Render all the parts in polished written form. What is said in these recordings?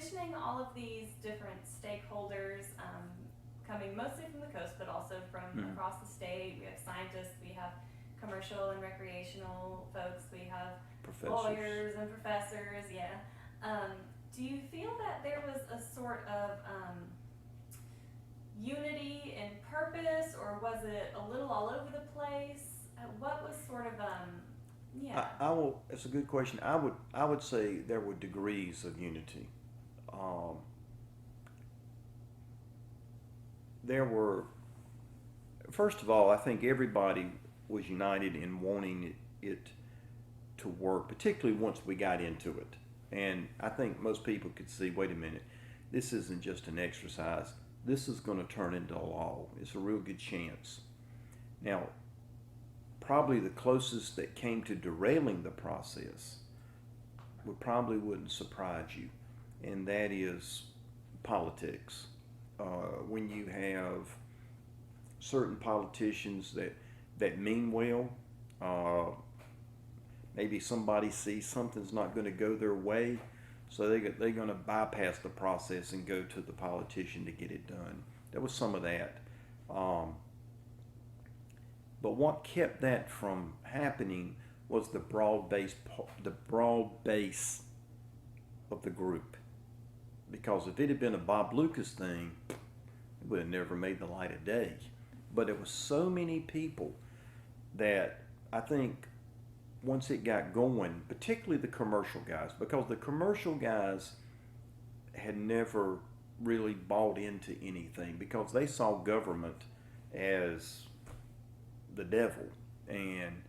envisioning all of these different stakeholders coming mostly from the coast, but also from across the state. We have scientists, we have commercial and recreational folks, we have lawyers and professors, yeah. Do you feel that there was a sort of unity in purpose, or was it a little all over the place? What was sort of, yeah. I will. It's a good question. I would say there were degrees of unity. Um, there were, first of all, I think everybody was united in wanting it to work, particularly once we got into it. And I think most people could see, wait a minute, this isn't just an exercise. This is going to turn into a law. It's a real good chance. Now, probably the closest that came to derailing the process wouldn't surprise you, and that is politics. When you have certain politicians that mean well, maybe somebody sees something's not going to go their way, so they're going to bypass the process and go to the politician to get it done. There was some of that. But what kept that from happening was the broad base of the group. Because if it had been a Bob Lucas thing, it would have never made the light of day. But it was so many people that I think once it got going, particularly the commercial guys, because the commercial guys had never really bought into anything because they saw government as the devil and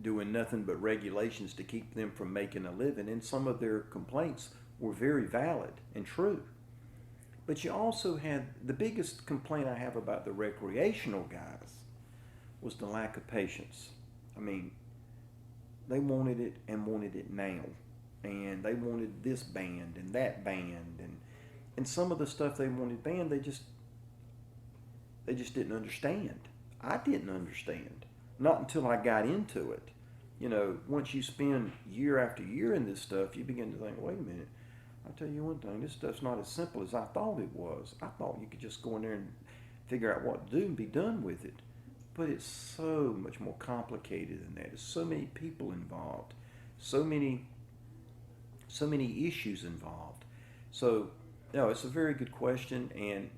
doing nothing but regulations to keep them from making a living. And some of their complaints were very valid and true. But you also had the biggest complaint I have about the recreational guys was the lack of patience. I mean, they wanted it and wanted it now. And they wanted this band and that band, and some of the stuff they wanted banned, they just didn't understand. I didn't understand. Not until I got into it. You know, once you spend year after year in this stuff, you begin to think, wait a minute, I'll tell you one thing, this stuff's not as simple as I thought it was. I thought you could just go in there and figure out what to do and be done with it. But it's so much more complicated than that. There's so many people involved, so many issues involved. So, no, it's a very good question, and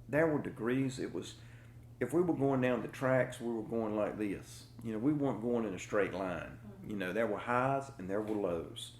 there were degrees. It was, if we were going down the tracks, we were going like this. You know, we weren't going in a straight line. You know, there were highs and there were lows.